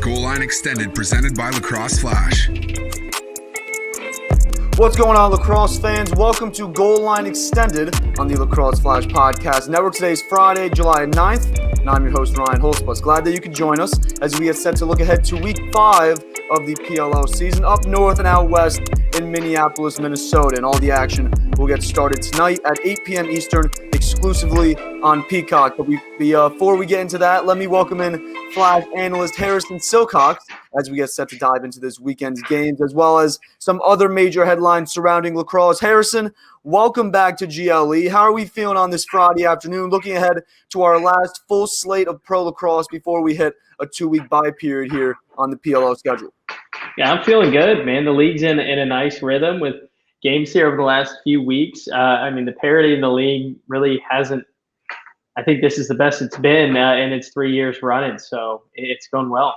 Goal Line Extended, presented by Lacrosse Flash. What's going on, Lacrosse fans? Welcome to Goal Line Extended on the Lacrosse Flash Podcast Network. Today is Friday, July 9th, and I'm your host, Ryan Hulsebos. Glad that you could join us as we get set to look ahead to Week 5 of the PLL season up north and out west in Minneapolis, Minnesota. And all the action will get started tonight at 8 p.m. Eastern, exclusively on Peacock. But before we get into that, let me welcome in Flash analyst Harrison Silcox as we get set to dive into this weekend's games, as well as some other major headlines surrounding lacrosse. Harrison, welcome back to GLE. How are we feeling on this Friday afternoon, looking ahead to our last full slate of pro lacrosse before we hit a 2-week bye period here on the PLL schedule? Yeah, I'm feeling good, man. The league's in a nice rhythm with games here over the last few weeks. The parity in the league really hasn't – I think this is the best it's been in its 3 years running, so it's going well.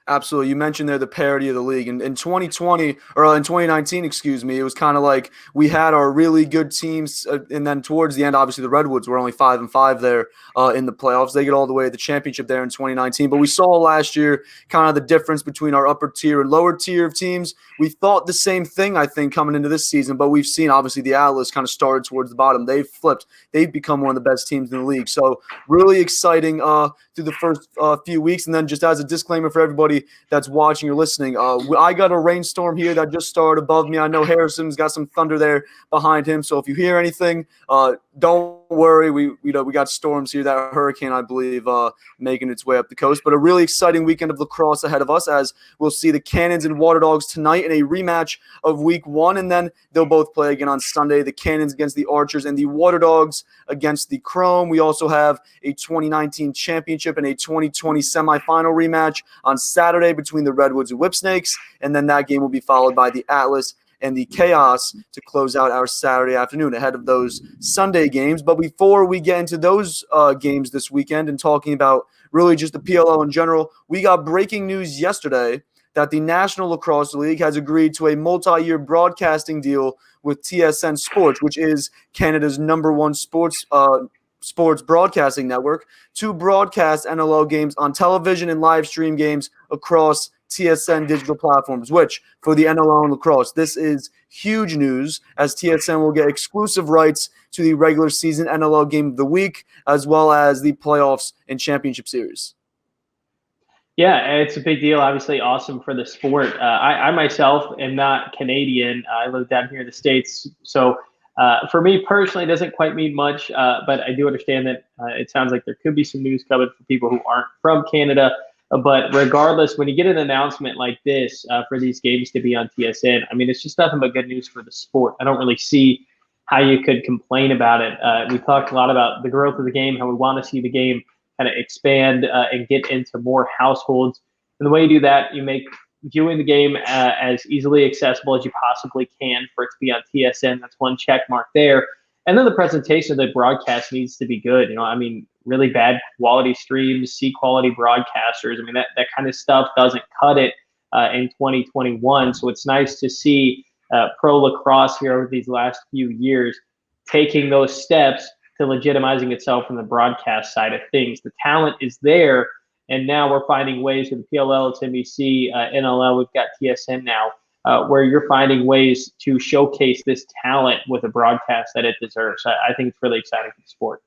Absolutely. You mentioned there the parity of the league. In 2019, it was kind of like we had our really good teams, and then towards the end, obviously the Redwoods were only 5-5 there in the playoffs. They get all the way to the championship there in 2019. But we saw last year kind of the difference between our upper tier and lower tier of teams. We thought the same thing, I think, coming into this season, but we've seen obviously the Atlas kind of started towards the bottom. They've flipped. They've become one of the best teams in the league. So really exciting through the first few weeks. And then just as a disclaimer for everybody that's watching or listening, I got a rainstorm here that just started above me. I know Harrison's got some thunder there behind him, so if you hear anything, don't worry. We got storms here, that hurricane, I believe, making its way up the coast. But a really exciting weekend of lacrosse ahead of us, as we'll see the Cannons and Water Dogs tonight in a rematch of Week 1, and then they'll both play again on Sunday, the Cannons against the Archers and the Water Dogs against the Chrome. We also have a 2019 championship and a 2020 semifinal rematch on Saturday between the Redwoods and Whipsnakes, and then that game will be followed by the Atlas and the Chaos to close out our Saturday afternoon ahead of those Sunday games. But before we get into those games this weekend and talking about really just the PLL in general, we got breaking news yesterday that the National Lacrosse League has agreed to a multi-year broadcasting deal with TSN Sports, which is Canada's #1 sports broadcasting network, to broadcast NLL games on television and live stream games across TSN digital platforms, which for the NLL and lacrosse, this is huge news, as TSN will get exclusive rights to the regular season NLL game of the week, as well as the playoffs and championship series. Yeah, it's a big deal. Obviously awesome for the sport. I myself am not Canadian. I live down here in the States. So for me personally, it doesn't quite mean much, but I do understand that it sounds like there could be some news coming for people who aren't from Canada. But regardless, when you get an announcement like this for these games to be on TSN, it's just nothing but good news for the sport. I don't really see how you could complain about it. We talked a lot about the growth of the game, how we want to see the game kind of expand and get into more households. And the way you do that, you make viewing the game as easily accessible as you possibly can for it to be on TSN. That's one check mark there. And then the presentation of the broadcast needs to be good. Really bad quality streams, C quality broadcasters. That kind of stuff doesn't cut it in 2021. So it's nice to see pro lacrosse here over these last few years taking those steps to legitimizing itself from the broadcast side of things. The talent is there, and now we're finding ways with the PLL, it's NBC, NLL, we've got TSN now, where you're finding ways to showcase this talent with a broadcast that it deserves. I think it's really exciting for the sport.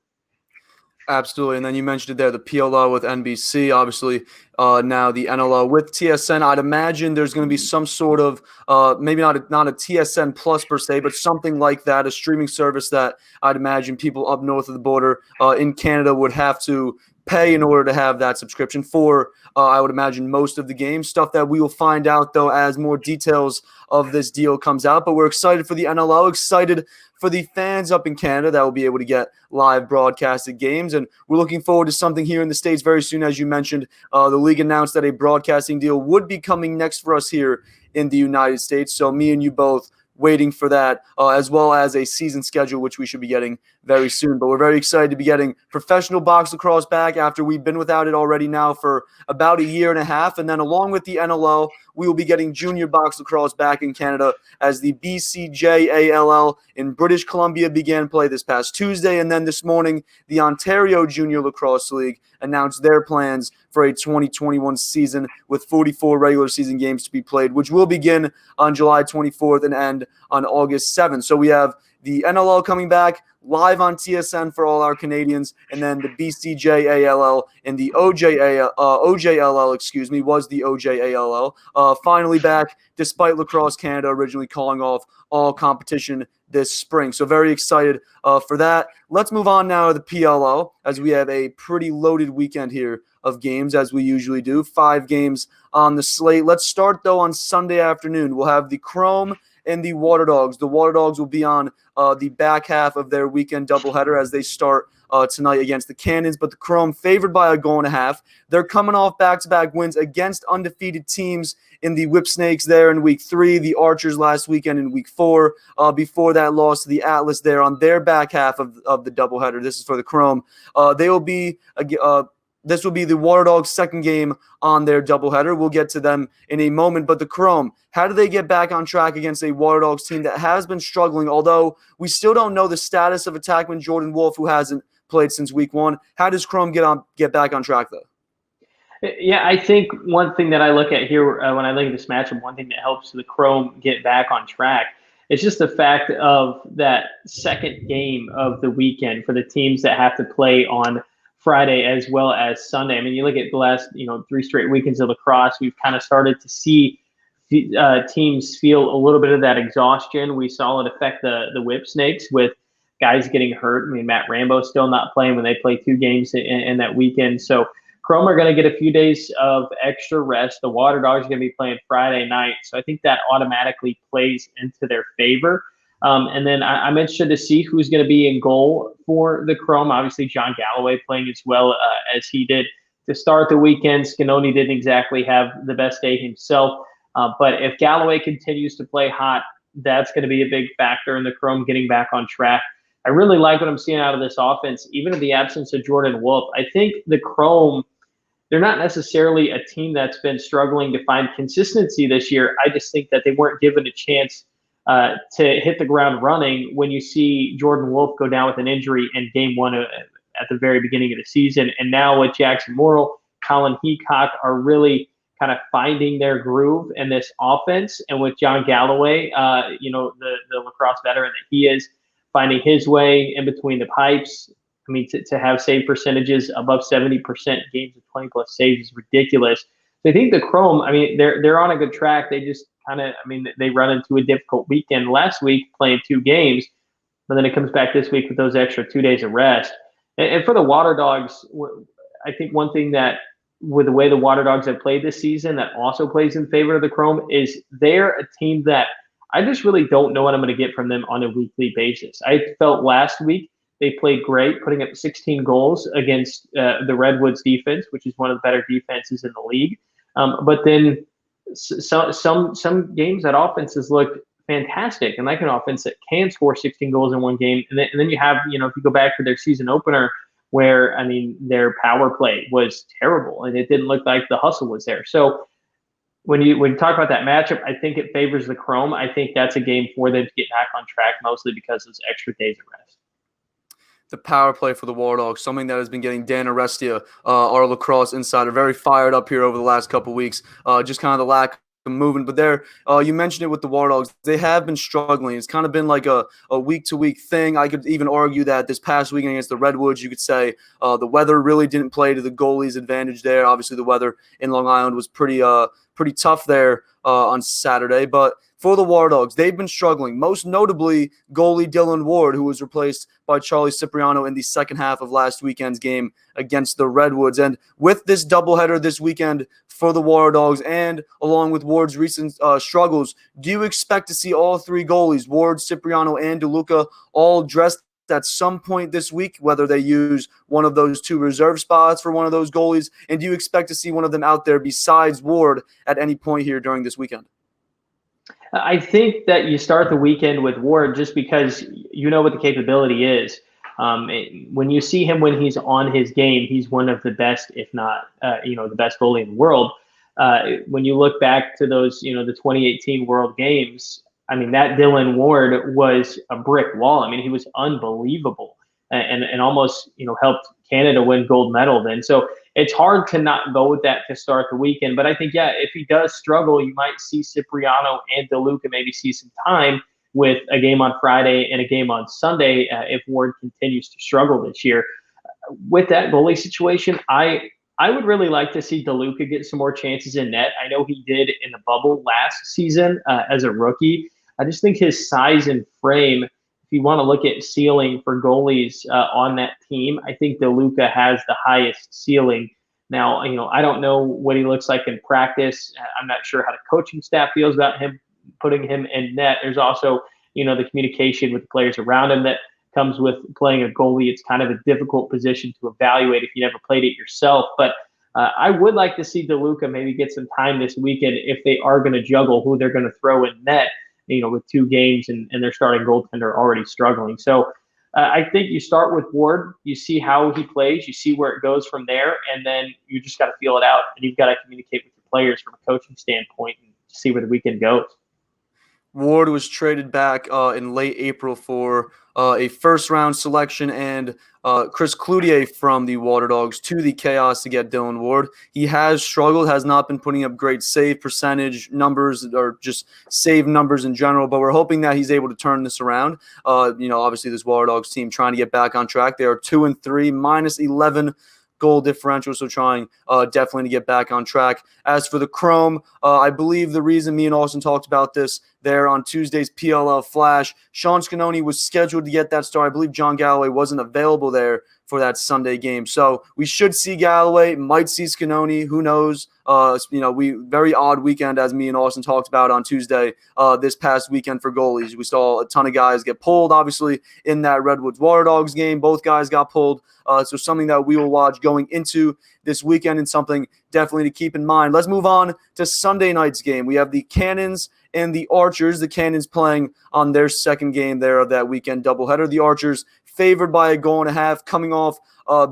Absolutely. And then you mentioned it there, the PLL with NBC, obviously now the NLL with TSN. I'd imagine there's going to be some sort of, maybe not a TSN Plus per se, but something like that, a streaming service that I'd imagine people up north of the border in Canada would have to pay in order to have that subscription for, I would imagine, most of the games. Stuff that we will find out, though, as more details of this deal comes out. But we're excited for the NLL, excited for the fans up in Canada that will be able to get live broadcasted games. And we're looking forward to something here in the States very soon. As you mentioned, the league announced that a broadcasting deal would be coming next for us here in the United States. So me and you both waiting for that, as well as a season schedule, which we should be getting very soon. But we're very excited to be getting professional box lacrosse back after we've been without it already now for about a year and a half. And then along with the NLL, we will be getting junior box lacrosse back in Canada as the BCJALL in British Columbia began play this past Tuesday. And then this morning, the Ontario Junior Lacrosse League announced their plans for a 2021 season with 44 regular season games to be played, which will begin on July 24th and end on August 7th. So we have the NLL coming back live on TSN for all our Canadians, and then the BCJALL and the OJLL, was the OJALL, finally back, despite Lacrosse Canada originally calling off all competition this spring. So very excited for that. Let's move on now to the PLL, as we have a pretty loaded weekend here of games, as we usually do. 5 games on the slate. Let's start, though, on Sunday afternoon. We'll have the Chrome and the Water Dogs. The Water Dogs will be on the back half of their weekend doubleheader as they start tonight against the Cannons, but the Chrome favored by 1.5. They're coming off back-to-back wins against undefeated teams in the Whip Snakes there in week 3, the Archers last weekend in week 4. Before that loss to the Atlas there on their back half of the doubleheader. This is for the Chrome. This will be the Water Dogs' second game on their doubleheader. We'll get to them in a moment. But the Chrome, how do they get back on track against a Water Dogs team that has been struggling, although we still don't know the status of attackman Jordan Wolf, who hasn't played since week 1. How does Chrome get back on track, though? Yeah, I think one thing that I look at here when I look at this matchup, one thing that helps the Chrome get back on track is just the fact of that second game of the weekend for the teams that have to play on Friday as well as Sunday. I mean, you look at the last 3 straight weekends of lacrosse, we've kind of started to see teams feel a little bit of that exhaustion. We saw it affect the Whip Snakes with guys getting hurt. I mean, Matt Rambo still not playing when they play 2 games in that weekend. So Chrome are going to get a few days of extra rest. The Water Dogs are going to be playing Friday night. So I think that automatically plays into their favor. And then I'm interested to see who's going to be in goal for the Chrome. Obviously, John Galloway playing as well as he did to start the weekend. Scanoni didn't exactly have the best day himself. But if Galloway continues to play hot, that's going to be a big factor in the Chrome getting back on track. I really like what I'm seeing out of this offense, even in the absence of Jordan Wolf. I think the Chrome, they're not necessarily a team that's been struggling to find consistency this year. I just think that they weren't given a chance to hit the ground running when you see Jordan Wolf go down with an injury in game 1 at the very beginning of the season. And now with Jackson Morrill, Colin Heacock are really kind of finding their groove in this offense. And with John Galloway, the lacrosse veteran that he is, finding his way in between the pipes. I mean, to have save percentages above 70%, games of 20-plus saves is ridiculous. So I think the Chrome, I mean, they're on a good track. They just they run into a difficult weekend last week playing 2 games, but then it comes back this week with those extra 2 days of rest. And for the Water Dogs, I think one thing that with the way the Water Dogs have played this season that also plays in favor of the Chrome is they're a team that I just really don't know what I'm going to get from them on a weekly basis. I felt last week they played great, putting up 16 goals against the Redwoods defense, which is one of the better defenses in the league. But then some games that offenses look fantastic, and like an offense that can score 16 goals in one game. And then you have, if you go back to their season opener, where, I mean, their power play was terrible, and it didn't look like the hustle was there. So when you talk about that matchup, I think it favors the Chrome. I think that's a game for them to get back on track, mostly because of those extra days of rest. The power play for the War Dogs, something that has been getting Dan Arestia, our lacrosse insider, very fired up here over the last couple of weeks. Just kind of the lack of movement. But there, you mentioned it with the War Dogs. They have been struggling. It's kind of been like a week-to-week thing. I could even argue that this past weekend against the Redwoods, you could say the weather really didn't play to the goalie's advantage there. Obviously, the weather in Long Island was pretty tough there on Saturday. But for the War Dogs, they've been struggling, most notably goalie Dylan Ward, who was replaced by Charlie Cipriano in the second half of last weekend's game against the Redwoods. And with this doubleheader this weekend for the War Dogs, and along with Ward's recent struggles, do you expect to see all 3 goalies, Ward, Cipriano, and DeLuca, all dressed at some point this week, whether they use one of those 2 reserve spots for one of those goalies? And do you expect to see one of them out there besides Ward at any point here during this weekend? I think that you start the weekend with Ward just because you know what the capability is. When you see him when he's on his game, he's one of the best, if not, the best goalie in the world. When you look back to those, the 2018 World Games, I mean, that Dylan Ward was a brick wall. I mean, he was unbelievable and almost, helped Canada win gold medal then. So it's hard to not go with that to start the weekend. But I think, yeah, if he does struggle, you might see Cipriano and DeLuca maybe see some time with a game on Friday and a game on Sunday if Ward continues to struggle this year. With that goalie situation, I would really like to see DeLuca get some more chances in net. I know he did in the bubble last season as a rookie. I just think his size and frame, if you want to look at ceiling for goalies on that team, I think DeLuca has the highest ceiling. Now, I don't know what he looks like in practice. I'm not sure how the coaching staff feels about him putting him in net. There's also, the communication with the players around him that comes with playing a goalie. It's kind of a difficult position to evaluate if you never played it yourself. But I would like to see DeLuca maybe get some time this weekend if they are going to juggle who they're going to throw in net, with 2 games and their starting goaltender already struggling. So I think you start with Ward, you see how he plays, you see where it goes from there, and then you just got to feel it out, and you've got to communicate with your players from a coaching standpoint and see where the weekend goes. Ward was traded back in late April for a first-round selection and Chris Cloutier from the Water Dogs to the Chaos to get Dylan Ward. He has struggled, has not been putting up great save percentage numbers or just save numbers in general, but we're hoping that he's able to turn this around. Obviously this Water Dogs team trying to get back on track. They are 2-3, minus 11 goal differential, so trying definitely to get back on track. As for the Chrome, I believe the reason me and Austin talked about this there on Tuesday's PLL Flash, Sean Scanoni was scheduled to get that start. I believe John Galloway wasn't available there for that Sunday game. So we should see Galloway, might see Scanoni, who knows. We very odd weekend, as me and Austin talked about on Tuesday, this past weekend for goalies. We saw a ton of guys get pulled, obviously, in that Redwoods Water Dogs game. Both guys got pulled. So something that we will watch going into this weekend and something definitely to keep in mind. Let's move on to Sunday night's game. We have the Cannons and the Archers. The Cannons playing on their second game there of that weekend doubleheader. The Archers favored by 1.5, coming off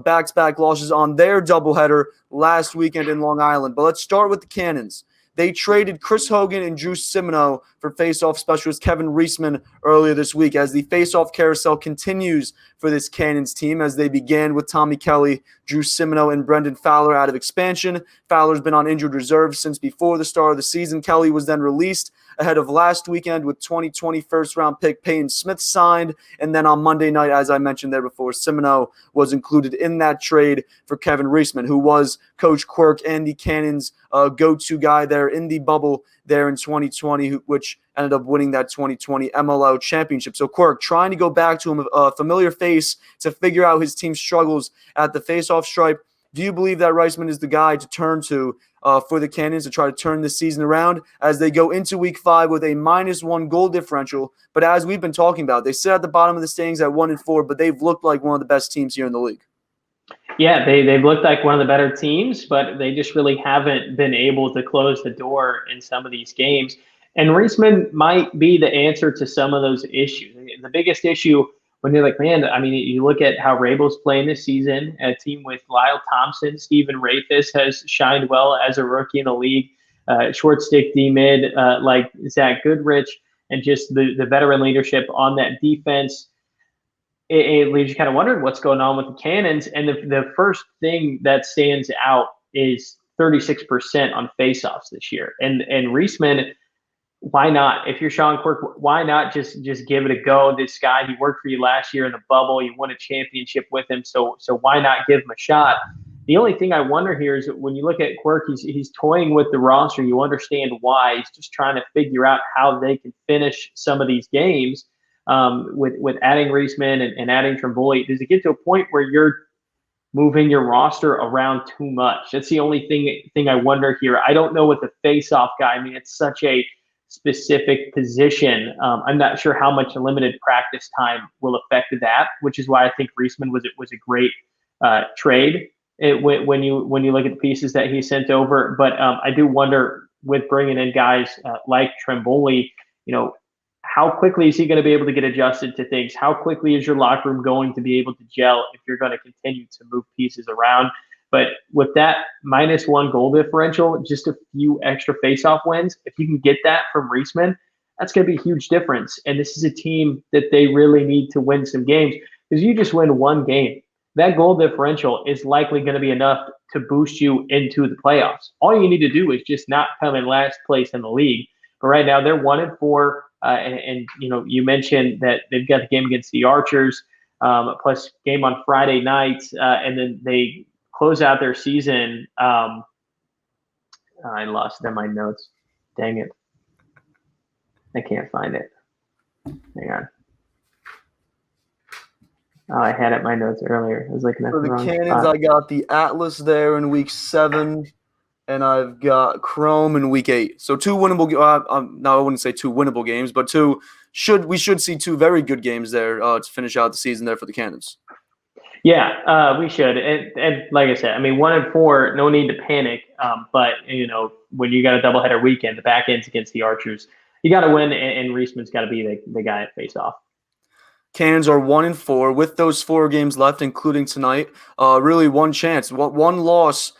back-to-back losses on their doubleheader last weekend in Long Island. But let's start with the Cannons. They traded Chris Hogan and Drew Simino for faceoff specialist Kevin Reisman earlier this week as the faceoff carousel continues for this Cannons team as they began with Tommy Kelly, Drew Simino, and Brendan Fowler out of expansion. Fowler's been on injured reserve since before the start of the season. Kelly was then released ahead of last weekend with 2020 first-round pick Peyton Smith signed. And then on Monday night, as I mentioned there before, Simino was included in that trade for Kevin Reisman, who was Coach Quirk and the Cannons' go-to guy there in the bubble there in 2020, which ended up winning that 2020 MLO championship. So Quirk trying to go back to him, a familiar face to figure out his team's struggles at the face-off stripe. Do you believe that Reisman is the guy to turn to for the Cannons to try to turn this season around as they go into Week 5 with a -1 goal differential? But as we've been talking about, they sit at the bottom of the standings at 1-4, but they've looked like one of the best teams here in the league. Yeah, they've looked like one of the better teams, but they just really haven't been able to close the door in some of these games. And Reisman might be the answer to some of those issues. The biggest issue when you're like, man, I mean, you look at how Rabel's playing this season, a team with Lyle Thompson, Stephen Rafis has shined well as a rookie in the league, short stick D-mid like Zach Goodrich, and just the veteran leadership on that defense. It leaves you kind of wondering what's going on with the Cannons. And the first thing that stands out is 36% on faceoffs this year. And Reisman, why not? If you're Sean Quirk, why not just give it a go? This guy, he worked for you last year in the bubble. You won a championship with him. So why not give him a shot? The only thing I wonder here is when you look at Quirk, he's toying with the roster. You understand why. He's just trying to figure out how they can finish some of these games. With adding Reisman and adding Tremboli, does it get to a point where you're moving your roster around too much? That's the only thing I wonder here. I don't know what the face-off guy. I mean, it's such a specific position. I'm not sure how much limited practice time will affect that, which is why I think Reisman was a great trade when you look at the pieces that he sent over. But I do wonder with bringing in guys like Tremboli, how quickly is he going to be able to get adjusted to things? How quickly is your locker room going to be able to gel if you're going to continue to move pieces around? But with that -1 goal differential, just a few extra faceoff wins, if you can get that from Reisman, that's going to be a huge difference. And this is a team that they really need to win some games, because you just win one game, that goal differential is likely going to be enough to boost you into the playoffs. All you need to do is just not come in last place in the league. But right now they're 1-4, and you mentioned that they've got the game against the Archers, plus game on Friday night, and then they close out their season. I lost them my notes. Dang it. I can't find it. Hang on. Oh, I had it in my notes earlier. I was looking at For the the wrong Cannons, spot. I got the Atlas there in week 7, and I've got Chrome in week 8. So 2 winnable. No, I wouldn't say 2 winnable games, but we should see 2 very good games there to finish out the season there for the Cannons. Yeah, we should. And like I said, I mean, 1-4, no need to panic. But when you got a doubleheader weekend, the back end's against the Archers, you got to win, and Reisman's got to be the guy at face off. Cannons are 1-4 with those 4 games left, including tonight. Really one chance, one loss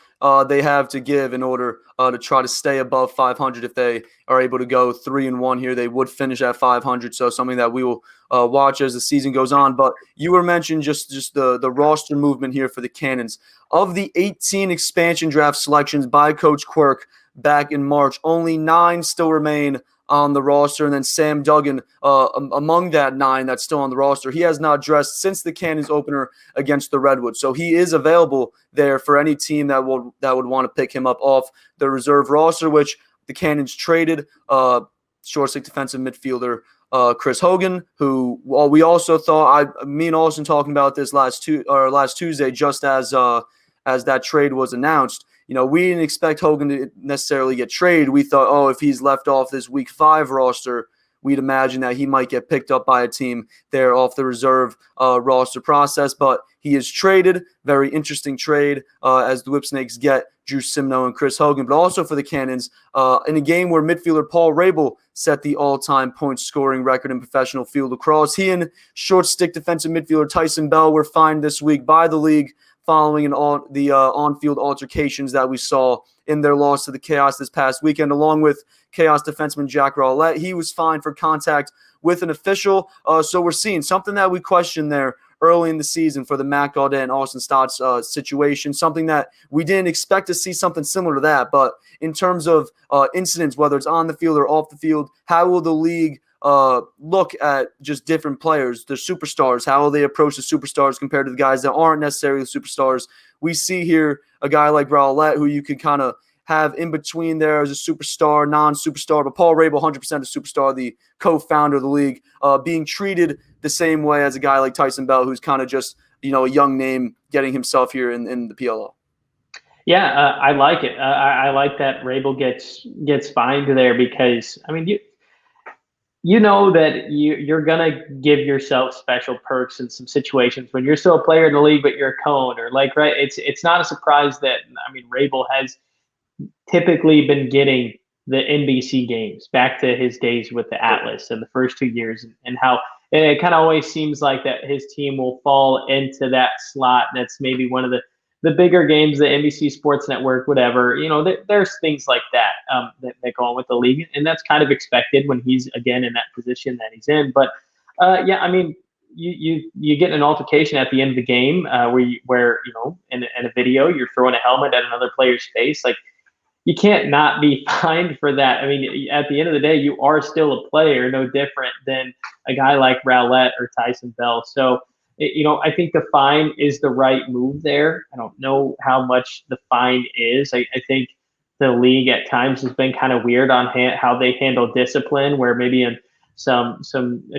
they have to give in order to try to stay above 500. If they are able to go 3-1 here, they would finish at 500. So something that we will watch as the season goes on. But you were mentioning just the roster movement here for the Cannons. Of the 18 expansion draft selections by Coach Quirk back in March, only 9 still remain on the roster, and then Sam Duggan among that 9 that's still on the roster. He has not dressed since the Cannons opener against the Redwoods, so he is available there for any team that would want to pick him up off the reserve roster, which the Cannons traded short stick defensive midfielder Chris Hogan, who we also thought, me and Austin talking about this last Tuesday, just as that trade was announced. We didn't expect Hogan to necessarily get traded. We thought, if he's left off this week 5 roster, we'd imagine that he might get picked up by a team there off the reserve roster process. But he is traded. Very interesting trade as the Whipsnakes get Drew Simno and Chris Hogan. But also for the Cannons, in a game where midfielder Paul Rabel set the all-time point scoring record in professional field lacrosse, he and short stick defensive midfielder Tyson Bell were fined this week by the league following the on-field altercations that we saw in their loss to the Chaos this past weekend, along with Chaos defenseman Jack Rowlett. He was fined for contact with an official. So we're seeing something that we questioned there early in the season for the Matt Gaudet and Austin Stotts situation, something that we didn't expect to see something similar to that. But in terms of incidents, whether it's on the field or off the field, how will the league look at just different players, the superstars? How will they approach the superstars compared to the guys that aren't necessarily superstars? We see here a guy like Rowlett, who you could kind of have in between there as a superstar, non-superstar, but Paul Rabel, 100% a superstar, the co-founder of the league, being treated the same way as a guy like Tyson Bell, who's kind of just a young name getting himself here in the PLL. Yeah, I like it. I like that Rabel gets fined there, because I mean you know that you're going to give yourself special perks in some situations when you're still a player in the league, but you're a co-owner. Right? It's not a surprise that, Rabel has typically been getting the NBC games back to his days with the Atlas in the first 2 years, and how it kind of always seems like that his team will fall into that slot. That's maybe one of the bigger games, the NBC Sports Network, whatever. There's things like that that go on with the league, and that's kind of expected when he's again in that position that he's in. But you get an altercation at the end of the game where in a video you're throwing a helmet at another player's face. Like, you can't not be fined for that. I mean, at the end of the day, you are still a player, no different than a guy like Rowlett or Tyson Bell. So, I think the fine is the right move there. I don't know how much the fine is. I think the league at times has been kind of weird on how they handle discipline, where maybe in some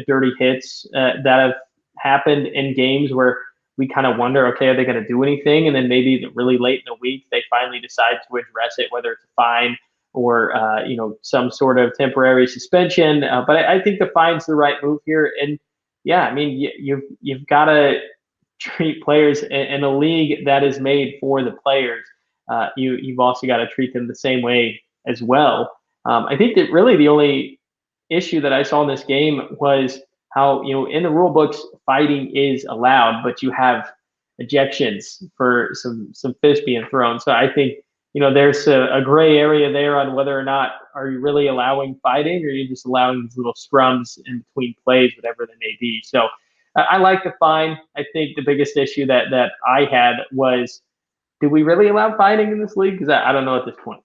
dirty hits that have happened in games where we kind of wonder, okay, are they going to do anything? And then maybe really late in the week, they finally decide to address it, whether it's a fine or, some sort of temporary suspension. But I think the fine's the right move here. And yeah, I mean, you've got to treat players in a league that is made for the players. You've also got to treat them the same way as well. I think that really the only issue that I saw in this game was how, in the rule books, fighting is allowed, but you have ejections for some fists being thrown. So I think, there's a gray area there on whether or not are you really allowing fighting, or are you just allowing these little scrums in between plays, whatever they may be. So I like the fine. I think the biggest issue that I had was, do we really allow fighting in this league? Because I don't know at this point.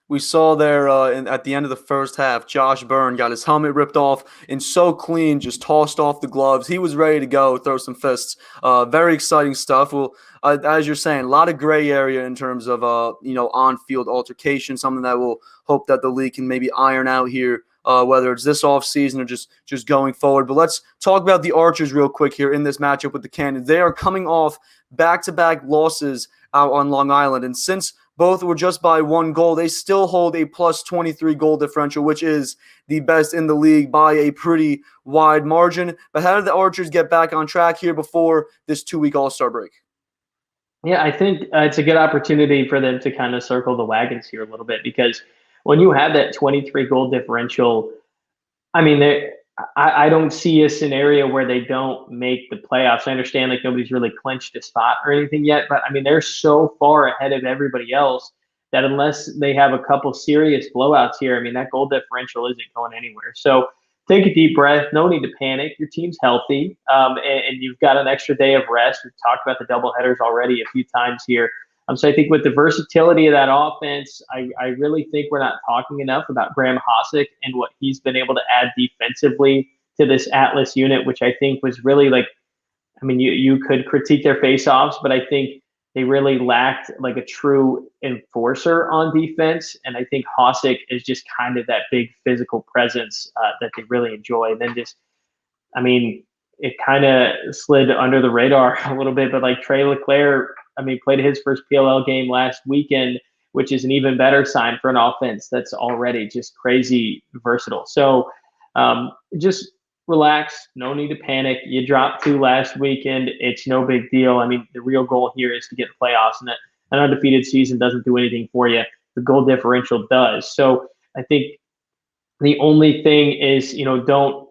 We saw there at the end of the first half, Josh Byrne got his helmet ripped off and so clean, just tossed off the gloves. He was ready to go, throw some fists. Very exciting stuff. Well, as you're saying, a lot of gray area in terms of on-field altercation, something that we'll hope that the league can maybe iron out here, whether it's this offseason or just going forward. But let's talk about the Archers real quick here in this matchup with the Cannons. They are coming off back-to-back losses out on Long Island, and since both were just by 1 goal, they still hold a plus 23 goal differential, which is the best in the league by a pretty wide margin. But how did the Archers get back on track here before this 2-week All-Star break? Yeah, I think it's a good opportunity for them to kind of circle the wagons here a little bit, because when you have that 23 goal differential, I mean, I don't see a scenario where they don't make the playoffs. I understand like nobody's really clinched a spot or anything yet, but I mean, they're so far ahead of everybody else that unless they have a couple serious blowouts here, I mean, that goal differential isn't going anywhere. So take a deep breath. No need to panic. Your team's healthy, and you've got an extra day of rest. We've talked about the doubleheaders already a few times here. So I think with the versatility of that offense, I really think we're not talking enough about Graham Hossack and what he's been able to add defensively to this Atlas unit, which I think was really like, I mean, you could critique their faceoffs, but I think they really lacked like a true enforcer on defense. And I think Hossack is just kind of that big physical presence that they really enjoy. And then just, I mean, it kind of slid under the radar a little bit, but like Trey Leclerc, I mean, played his first PLL game last weekend, which is an even better sign for an offense that's already just crazy versatile. So just relax. No need to panic. You dropped 2 last weekend. It's no big deal. I mean, the real goal here is to get the playoffs, and an undefeated season doesn't do anything for you. The goal differential does. So I think the only thing is, don't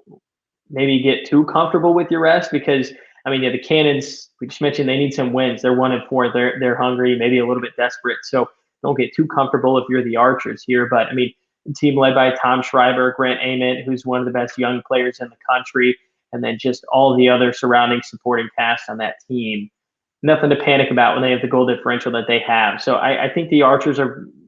maybe get too comfortable with your rest, because I mean, the Cannons, we just mentioned they need some wins. They're 1-4. They're hungry, maybe a little bit desperate. So don't get too comfortable if you're the Archers here. But I mean, the team led by Tom Schreiber, Grant Ament, who's one of the best young players in the country, and then just all the other surrounding supporting cast on that team. Nothing to panic about when they have the goal differential that they have. So I think the Archers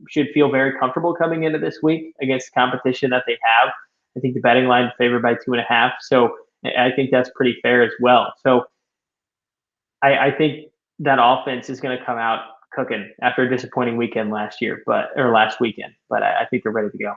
should feel very comfortable coming into this week against the competition that they have. I think the betting line favored by 2.5. So I think that's pretty fair as well. So I think that offense is going to come out cooking after a disappointing weekend last weekend. But I think they're ready to go.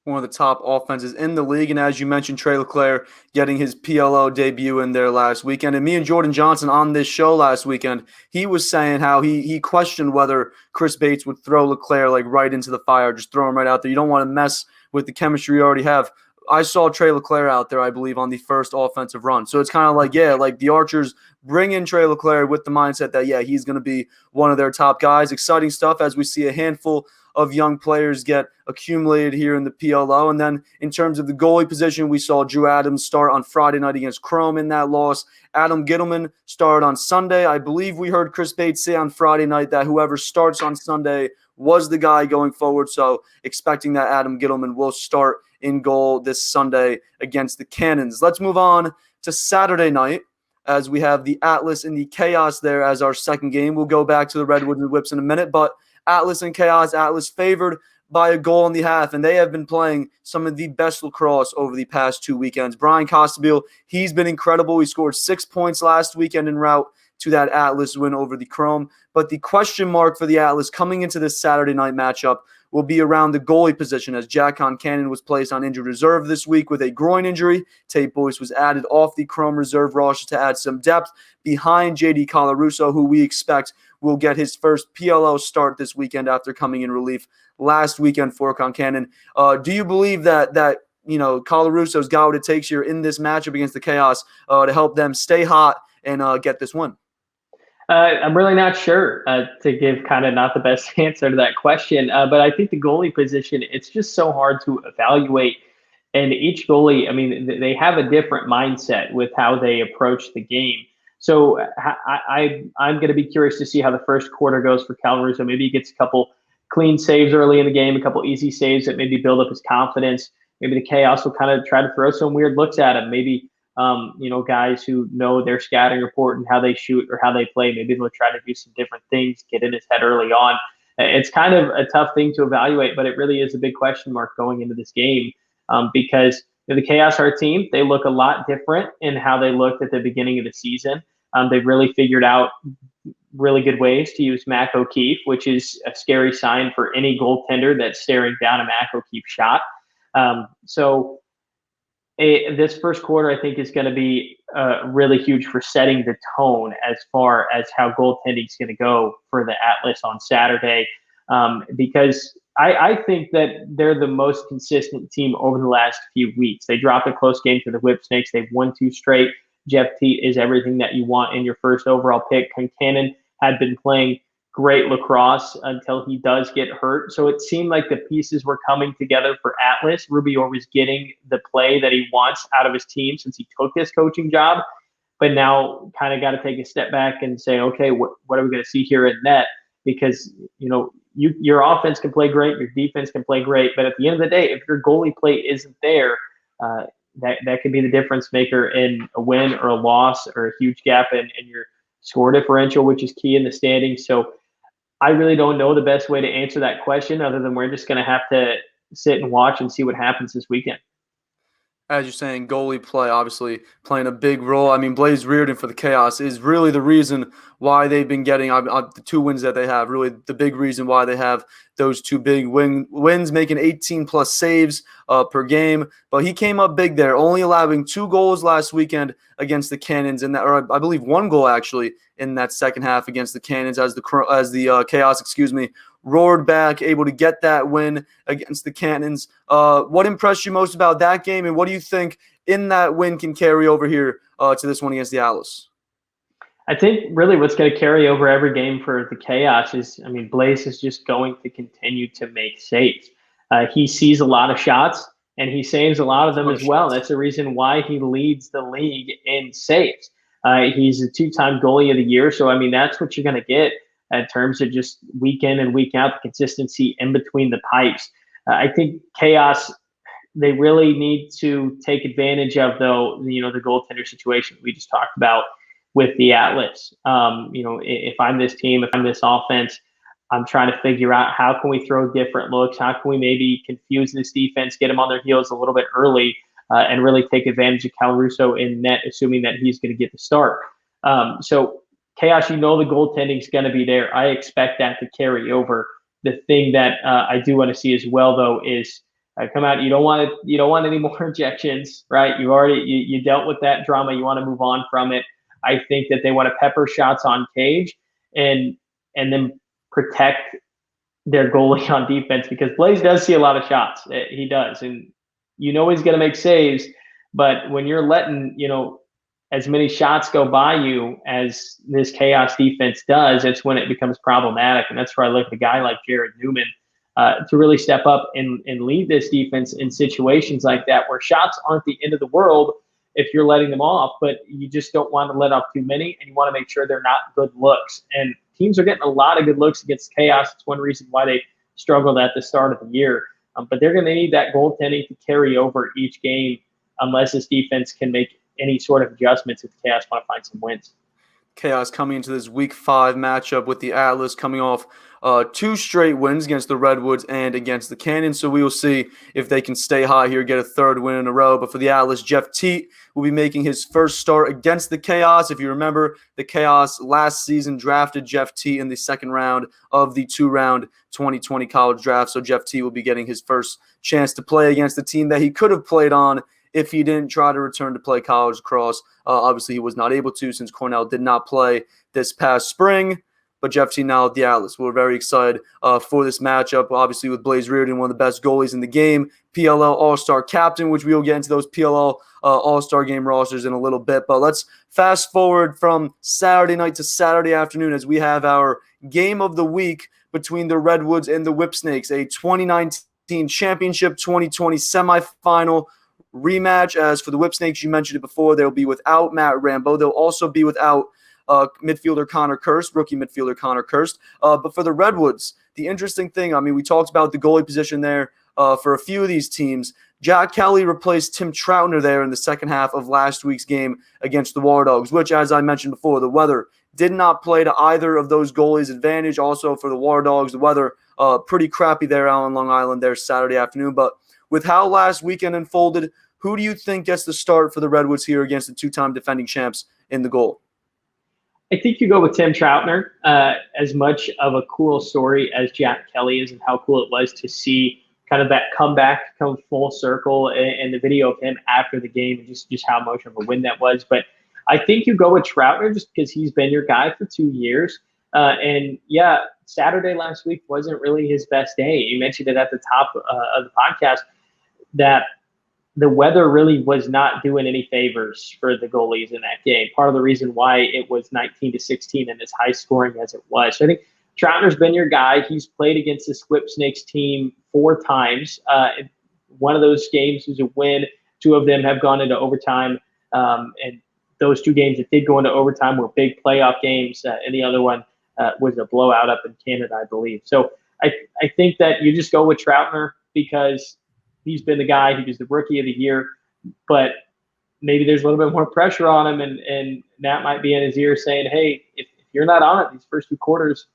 One of the top offenses in the league. And as you mentioned, Trey Leclerc getting his PLO debut in there last weekend. And me and Jordan Johnson on this show last weekend, he was saying how he questioned whether Chris Bates would throw Leclerc like right into the fire, just throw him right out there. You don't want to mess with the chemistry you already have. I saw Trey Leclerc out there, I believe, on the first offensive run. So it's kind of like, like the Archers bring in Trey Leclerc with the mindset that, he's going to be one of their top guys. Exciting stuff as we see a handful of young players get accumulated here in the PLO. And then in terms of the goalie position, we saw Drew Adams start on Friday night against Chrome in that loss. Adam Gittleman started on Sunday. I believe we heard Chris Bates say on Friday night that whoever starts on Sunday was the guy going forward. So expecting that Adam Gittleman will start in goal this Sunday against the Cannons. Let's move on to Saturday night as we have the Atlas and the Chaos there as our second game. We'll go back to the Redwoods and Whips in a minute, but Atlas and Chaos, Atlas favored by a goal and a half, and they have been playing some of the best lacrosse over the past 2 weekends. Brian Costabile, he's been incredible. He scored 6 points last weekend en route to that Atlas win over the Chrome. But the question mark for the Atlas coming into this Saturday night matchup will be around the goalie position, as Jack Concannon was placed on injured reserve this week with a groin injury. Tate Boyce was added off the Chrome reserve roster to add some depth behind J.D. Colarusso, who we expect will get his first PLO start this weekend after coming in relief last weekend for Concannon. Do you believe that Colarusso's got what it takes here in this matchup against the Chaos to help them stay hot and get this win? I'm really not sure to give kind of not the best answer to that question, but I think the goalie position, it's just so hard to evaluate And each goalie, I mean, they have a different mindset with how they approach the game. So I'm going to be curious to see how the first quarter goes for Cal Russo. Maybe he gets a couple clean saves early in the game, a couple easy saves that maybe build up his confidence. Maybe the Chaos will kind of try to throw some weird looks at him. Maybe, guys who know their scouting report and how they shoot or how they play, maybe they'll try to do some different things, get in his head early on. It's kind of a tough thing to evaluate, but it really is a big question mark going into this game because the Chaos are a team. They look a lot different in how they looked at the beginning of the season. They've really figured out really good ways to use Mac O'Keefe, which is a scary sign for any goaltender that's staring down a Mac O'Keefe shot. This first quarter, I think, is going to be really huge for setting the tone as far as how goaltending is going to go for the Atlas on Saturday, because I think that they're the most consistent team over the last few weeks. They dropped a close game to the Whip Snakes. They've won 2 straight. Jeff Teat is everything that you want in your first overall pick. Concannon had been playing great lacrosse until he does get hurt. So it seemed like the pieces were coming together for Atlas. Rubior was getting the play that he wants out of his team since he took this coaching job, but now kind of got to take a step back and say, okay, what are we going to see here in net? Because, your offense can play great, your defense can play great, but at the end of the day, if your goalie play isn't there, that could be the difference maker in a win or a loss or a huge gap in your score differential, which is key in the standings. So I really don't know the best way to answer that question other than we're just going to have to sit and watch and see what happens this weekend. As you're saying, goalie play obviously playing a big role. I mean, Blaze Reardon for the Chaos is really the reason why they've been getting the 2 wins that they have. Really, the big reason why they have those 2 big wins, making 18-plus saves per game. But he came up big there, only allowing 2 goals last weekend against the Cannons, or I believe 1 goal actually in that second half against the Cannons as the Chaos, roared back, able to get that win against the Cannons. What impressed you most about that game, and what do you think in that win can carry over here to this one against the Atlas? I think really what's going to carry over every game for the Chaos is, Blaze is just going to continue to make saves. He sees a lot of shots, and he saves a lot of them as well. That's the reason why he leads the league in saves. He's a 2-time goalie of the year, so that's what you're going to get in terms of just week in and week out, the consistency in between the pipes. I think Chaos, they really need to take advantage of, though, the goaltender situation we just talked about with the Atlas. If I'm this team, if I'm this offense, I'm trying to figure out how can we throw different looks, how can we maybe confuse this defense, get them on their heels a little bit early, and really take advantage of Cal Russo in net, assuming that he's going to get the start. So Chaos, the goaltending is going to be there. I expect that to carry over. The thing that I do want to see as well, though, is come out. You don't want any more ejections, right? You dealt with that drama. You want to move on from it. I think that they want to pepper shots on cage and then protect their goalie on defense, because Blaze does see a lot of shots. He does, and he's going to make saves. But when you're letting as many shots go by you as this Chaos defense does, it's when it becomes problematic. And that's where I look at a guy like Jared Newman to really step up and lead this defense in situations like that, where shots aren't the end of the world if you're letting them off, but you just don't want to let off too many, and you want to make sure they're not good looks. And teams are getting a lot of good looks against Chaos. It's one reason why they struggled at the start of the year. But they're going to need that goaltending to carry over each game unless this defense can make any sort of adjustments if the Chaos want to find some wins. Chaos coming into this Week 5 matchup with the Atlas, coming off 2 straight wins against the Redwoods and against the Cannons. So we will see if they can stay high here, get a 3rd win in a row. But for the Atlas, Jeff Teat will be making his first start against the Chaos. If you remember, the Chaos last season drafted Jeff Teat in the 2nd round of the 2-round 2020 college draft. So Jeff Teat will be getting his first chance to play against the team that he could have played on if he didn't try to return to play college lacrosse. Obviously, he was not able to since Cornell did not play this past spring. But Jeff Teat now at the Atlas. We're very excited for this matchup, obviously with Blaze Reardon, one of the best goalies in the game, PLL All-Star captain, which we will get into those PLL All-Star game rosters in a little bit. But let's fast forward from Saturday night to Saturday afternoon as we have our game of the week between the Redwoods and the Whip Snakes, a 2019 championship 2020 semifinal rematch. As for the Whip Snakes, you mentioned it before, they'll be without Matt Rambo. They'll also be without midfielder Connor Kirst, rookie midfielder Connor Kirst. But for the Redwoods, the interesting thing, I mean, we talked about the goalie position there for a few of these teams. Jack Kelly replaced Tim Troutner there in the second half of last week's game against the War Dogs, which, as I mentioned before, the weather did not play to either of those goalies' advantage. Also for the War Dogs, the weather pretty crappy there out on Long Island there Saturday afternoon. But with how last weekend unfolded, who do you think gets the start for the Redwoods here against the two-time defending champs in the goal? I think you go with Tim Troutner. As much of a cool story as Jack Kelly is, and how cool it was to see kind of that comeback come full circle, and the video of him after the game, and just how much of a win that was. But I think you go with Troutner just because he's been your guy for 2 years. And yeah, Saturday last week wasn't really his best day. You mentioned it at the top of the podcast that the weather really was not doing any favors for the goalies in that game. Part of the reason why it was 19-16 and as high scoring as it was. So I think Troutner's been your guy. He's played against this Whip Snakes team 4 times. One of those games was a win. 2 of them have gone into overtime. And those 2 games that did go into overtime were big playoff games. And the other one was a blowout up in Canada, I believe. So I think that you just go with Troutner because he's been the guy. He was the rookie of the year. But maybe there's a little bit more pressure on him. And Matt might be in his ear saying, hey, if you're not on it these first 2 quarters,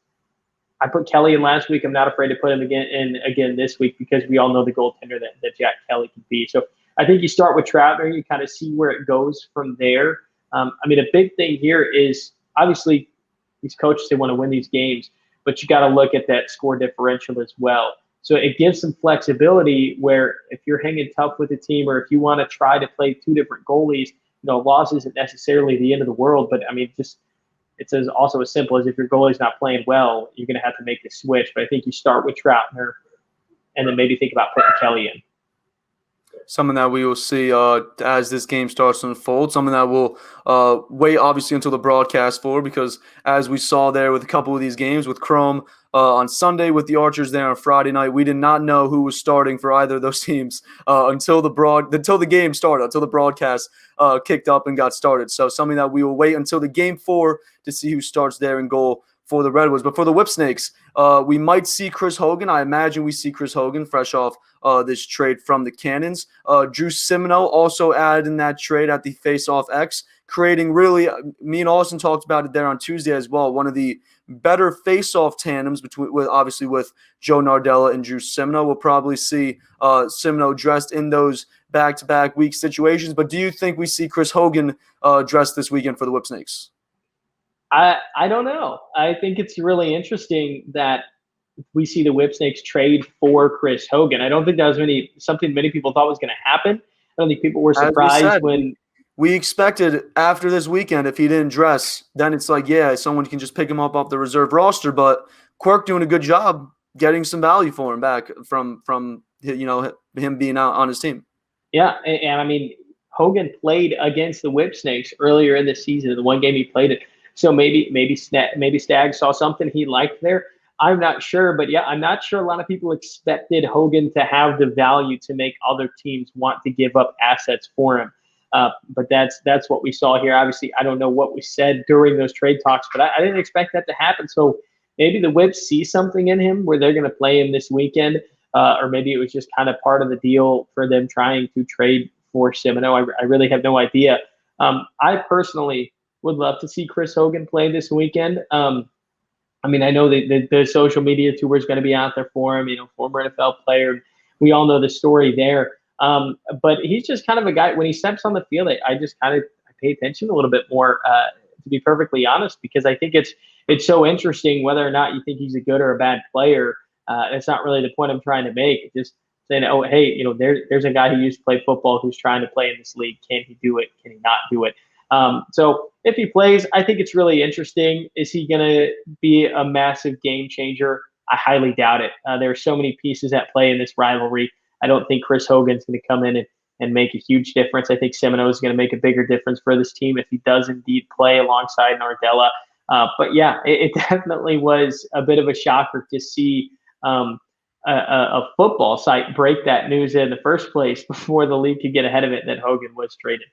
I put Kelly in last week. I'm not afraid to put him again this week because we all know the goaltender that Jack Kelly can be. So I think you start with Troutner. You kind of see where it goes from there. I mean, a big thing here is obviously these coaches, they want to win these games, but you got to look at that score differential as well. So it gives some flexibility where if you're hanging tough with a team or if you want to try to play 2 different goalies, loss isn't necessarily the end of the world. But I mean, it's also as simple as if your goalie's not playing well, you're going to have to make the switch. But I think you start with Troutner and then maybe think about putting Kelly in. Something that we will see as this game starts to unfold, something that we'll wait obviously until the broadcast for, because as we saw there with a couple of these games with Chrome on Sunday, with the Archers there on Friday night, we did not know who was starting for either of those teams until the game started, until the broadcast kicked up and got started. So something that we will wait until the game 4 to see who starts there in goal for the Redwoods. But for the Whip Snakes, we might see Chris Hogan. I imagine we see Chris Hogan fresh off this trade from the Cannons. Drew Simino also added in that trade at the face-off X, creating really, me and Austin talked about it there on Tuesday as well, one of the better face-off tandems with Joe Nardella and Drew Simino. We'll probably see Simino dressed in those back-to-back week situations. But do you think we see Chris Hogan dressed this weekend for the Whip Snakes? I don't know. I think it's really interesting that we see the Whip Snakes trade for Chris Hogan. I don't think that was something many people thought was going to happen. I don't think people were surprised when we expected after this weekend, if he didn't dress, then it's like, yeah, someone can just pick him up off the reserve roster. But Quirk doing a good job getting some value for him back from him being out on his team. Yeah, and I mean, Hogan played against the Whip Snakes earlier in the season. The one game he played it. So maybe Stagg saw something he liked there. I'm not sure, but yeah, I'm not sure a lot of people expected Hogan to have the value to make other teams want to give up assets for him. But that's what we saw here. Obviously, I don't know what we said during those trade talks, but I didn't expect that to happen. So maybe the Whips see something in him where they're going to play him this weekend, or maybe it was just kind of part of the deal for them trying to trade for Simino. I really have no idea. I personally would love to see Chris Hogan play this weekend. I mean, I know the social media tour is going to be out there for him, former NFL player. We all know the story there. But he's just kind of a guy, when he steps on the field, I just kind of pay attention a little bit more, to be perfectly honest, because I think it's so interesting whether or not you think he's a good or a bad player. That's not really the point I'm trying to make. Just saying, oh, hey, there's a guy who used to play football who's trying to play in this league. Can he do it? Can he not do it? So if he plays, I think it's really interesting. Is he going to be a massive game changer? I highly doubt it. There are so many pieces at play in this rivalry. I don't think Chris Hogan's going to come in and make a huge difference. I think Simino is going to make a bigger difference for this team if he does indeed play alongside Nardella. But yeah, it definitely was a bit of a shocker to see a football site break that news in the first place before the league could get ahead of it that Hogan was traded.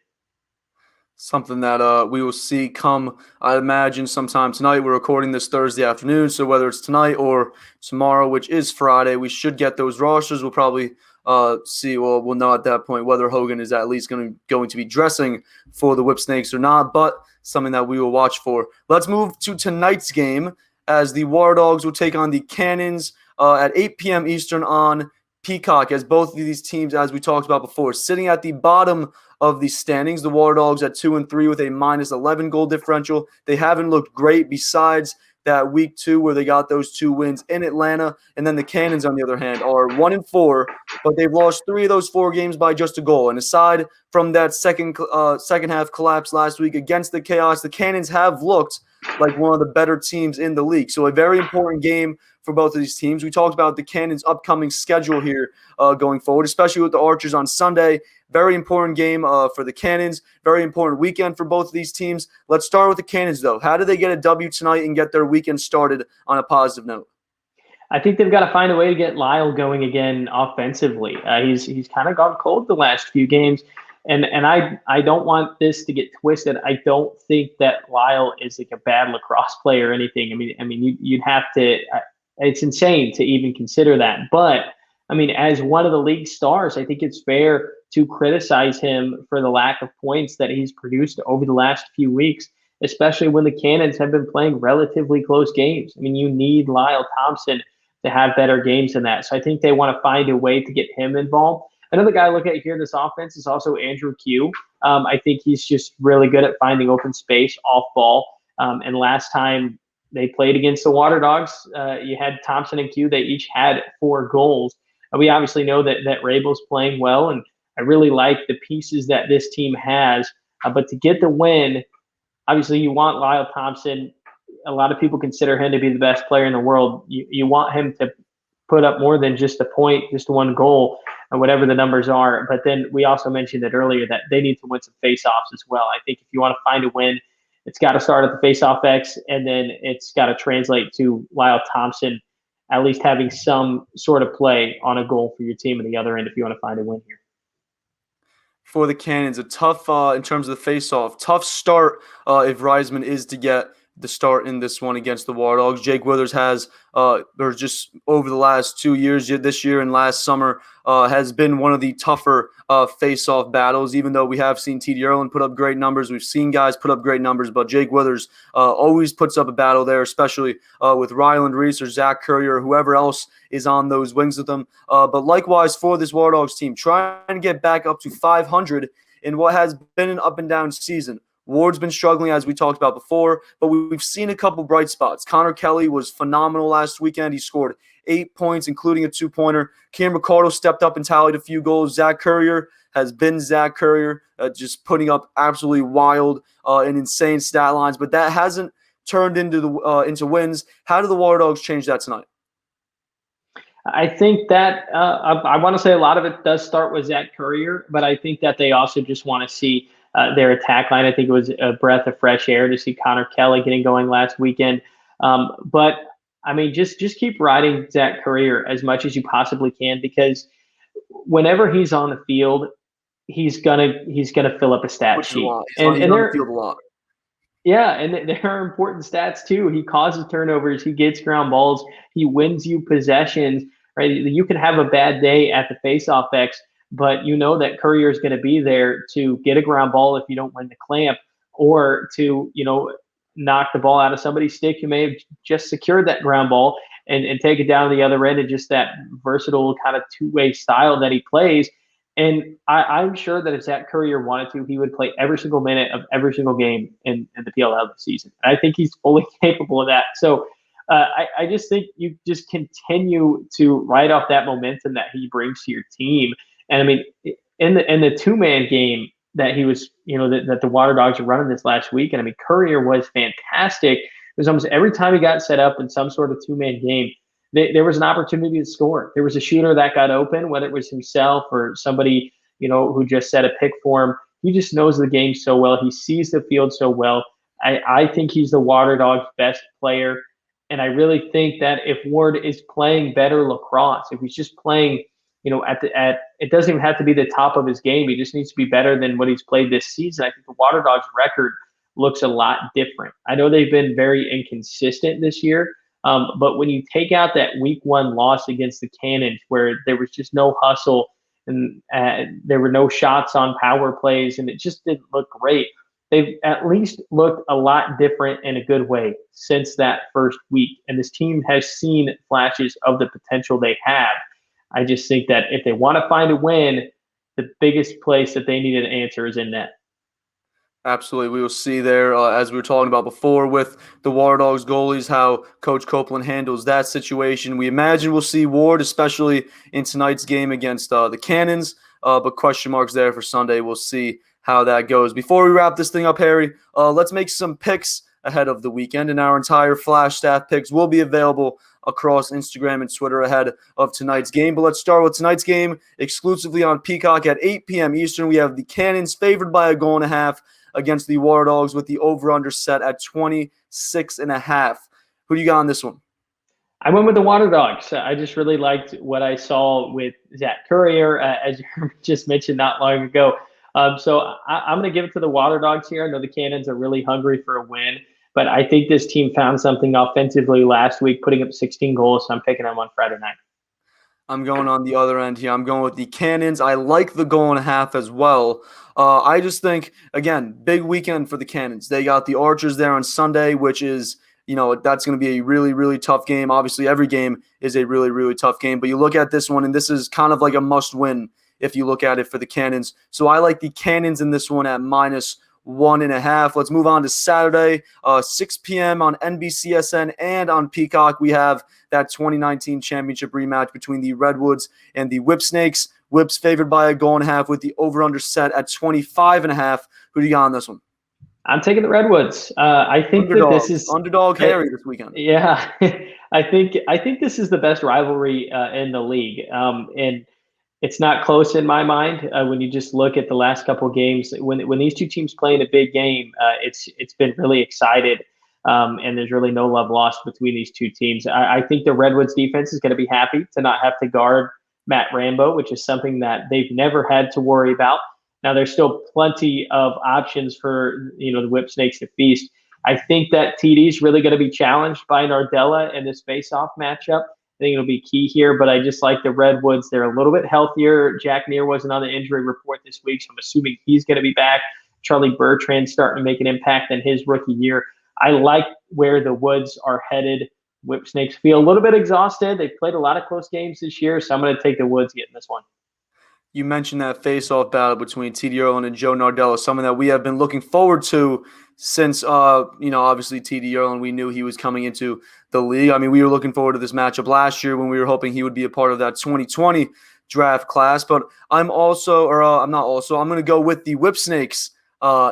Something that we will see come, I imagine, sometime tonight. We're recording this Thursday afternoon, so whether it's tonight or tomorrow, which is Friday, we should get those rosters. We'll probably see. Well, we'll know at that point whether Hogan is at least going to be dressing for the Whipsnakes or not. But something that we will watch for. Let's move to tonight's game as the War Dogs will take on the Cannons at 8 p.m. Eastern on Peacock. As both of these teams, as we talked about before, sitting at the bottom of the standings. The War Dogs at 2-3 with a minus 11 goal differential. They haven't looked great besides that week 2 where they got those 2 wins in Atlanta. And then the Cannons, on the other hand, are 1-4, but they've lost 3 of those 4 games by just a goal. And aside from that second half collapse last week against the Chaos, the Cannons have looked like one of the better teams in the league. So a very important game for both of these teams. We talked about the Cannons' upcoming schedule here going forward, especially with the Archers on Sunday. Very important game for the Cannons. Very important weekend for both of these teams. Let's start with the Cannons, though. How do they get a W tonight and get their weekend started on a positive note? I think they've got to find a way to get Lyle going again offensively. He's kind of gone cold the last few games, and I don't want this to get twisted. I don't think that Lyle is like a bad lacrosse player or anything. I mean, you'd have to. It's insane to even consider that, but I mean, as one of the league stars, I think it's fair to criticize him for the lack of points that he's produced over the last few weeks, especially when the Cannons have been playing relatively close games. I mean, you need Lyle Thompson to have better games than that. So I think they want to find a way to get him involved. Another guy I look at here in this offense is also Andrew Q. I think he's just really good at finding open space off ball. And last time they played against the Water Dogs, you had Thompson and Q. They each had 4 goals. We obviously know that Rabel's playing well, and I really like the pieces that this team has. But to get the win, obviously you want Lyle Thompson. A lot of people consider him to be the best player in the world. You want him to put up more than just a point, just 1 goal, or whatever the numbers are. But then we also mentioned it earlier that they need to win some face-offs as well. I think if you want to find a win, it's got to start at the face-off X, and then it's got to translate to Lyle Thompson at least having some sort of play on a goal for your team at the other end if you want to find a win here. For the Cannons, a tough, in terms of the face-off, tough start if Reisman is to get the start in this one against the War Dogs. Jake Withers has, or just over the last 2 years, this year and last summer, has been one of the tougher face-off battles, even though we have seen T.D. Erlin put up great numbers. We've seen guys put up great numbers, but Jake Withers always puts up a battle there, especially with Ryland Reese or Zach Currier or whoever else is on those wings with them. But likewise for this War Dogs team, trying to get back up to 500 in what has been an up-and-down season. Ward's been struggling, as we talked about before, but we've seen a couple bright spots. Connor Kelly was phenomenal last weekend. He scored 8 points, including a 2-pointer. Cam Ricardo stepped up and tallied a few goals. Zach Currier has been Zach Currier, just putting up absolutely wild and insane stat lines, but that hasn't turned into wins. How do the War Dogs change that tonight? I think that I want to say a lot of it does start with Zach Currier, but I think that they also just want to see their attack line. I think it was a breath of fresh air to see Connor Kelly getting going last weekend. But I mean, just keep riding Zach Currier as much as you possibly can, because whenever he's on the field, he's gonna fill up a stat sheet. And on the field a lot. Yeah, and there are important stats too. He causes turnovers. He gets ground balls. He wins you possessions. Right? You can have a bad day at the faceoff X, but you know that Courier is going to be there to get a ground ball if you don't win the clamp, or to knock the ball out of somebody's stick. You may have just secured that ground ball and take it down to the other end, and just that versatile kind of two-way style that he plays. And I'm sure that if Zach Currier wanted to, he would play every single minute of every single game in the PLL this season. And I think he's fully capable of that. So I just think you just continue to ride off that momentum that he brings to your team. And I mean, in the two-man game that he was, that the Water Dogs are running this last week, and I mean, Currier was fantastic. It was almost every time he got set up in some sort of two-man game, there was an opportunity to score. There was a shooter that got open, whether it was himself or somebody, who just set a pick for him. He just knows the game so well. He sees the field so well. I think he's the Water Dogs' best player. And I really think that if Ward is playing better lacrosse, if he's just playing, it doesn't even have to be the top of his game. He just needs to be better than what he's played this season. I think the Water Dogs record looks a lot different. I know they've been very inconsistent this year, but when you take out that week 1 loss against the Cannons, where there was just no hustle and there were no shots on power plays, and it just didn't look great. They've at least looked a lot different in a good way since that first week. And this team has seen flashes of the potential they have. I just think that if they want to find a win, the biggest place that they need an answer is in net. Absolutely. We will see there, as we were talking about before with the Water Dogs goalies, how Coach Copeland handles that situation. We imagine we'll see Ward, especially in tonight's game against the Cannons, but question marks there for Sunday. We'll see how that goes. Before we wrap this thing up, Harry, let's make some picks ahead of the weekend, and our entire Flash staff picks will be available across Instagram and Twitter ahead of tonight's game. But let's start with tonight's game exclusively on Peacock at 8 p.m. Eastern. We have the Cannons favored by 1.5 against the Water Dogs with the over-under set at 26.5. Who do you got on this one? I went with the Water Dogs. I just really liked what I saw with Zach Courier, as you just mentioned not long ago. So I'm going to give it to the Water Dogs here. I know the Cannons are really hungry for a win, but I think this team found something offensively last week, putting up 16 goals. So I'm picking them on Friday night. I'm going on the other end here. I'm going with the Cannons. I like the 1.5 as well. I just think, again, big weekend for the Cannons. They got the Archers there on Sunday, which is, that's going to be a really, really tough game. Obviously, every game is a really, really tough game. But you look at this one, and this is kind of like a must-win if you look at it for the Cannons. So I like the Cannons in this one at -1.5. Let's move on to Saturday, 6 p.m. on NBCSN and on Peacock. We have that 2019 championship rematch between the Redwoods and the Whipsnakes. Whips favored by 1.5 with the over-under set at 25.5. Who do you got on this one? I'm taking the Redwoods. I think that this is underdog Harry this weekend. Yeah, I think this is the best rivalry in the league, and it's not close in my mind. When you just look at the last couple of games, when these two teams play in a big game, it's been really excited, and there's really no love lost between these two teams. I think the Redwoods defense is going to be happy to not have to guard Matt Rambo, which is something that they've never had to worry about. Now there's still plenty of options for the Whipsnakes to feast. I think that TD is really going to be challenged by Nardella in this face-off matchup. I think it'll be key here, but I just like the Redwoods. They're a little bit healthier. Jack Neer wasn't on the injury report this week, so I'm assuming he's going to be back. Charlie Bertrand's starting to make an impact in his rookie year. I like where the Woods are headed. Whipsnakes feel a little bit exhausted. They've played a lot of close games this year, so I'm going to take the Woods getting this one. You mentioned that face-off battle between TD Ierlan and Joe Nardella, something that we have been looking forward to since, obviously TD Ierlan, we knew he was coming into the league. I mean, we were looking forward to this matchup last year when we were hoping he would be a part of that 2020 draft class. But I'm going to go with the Whipsnakes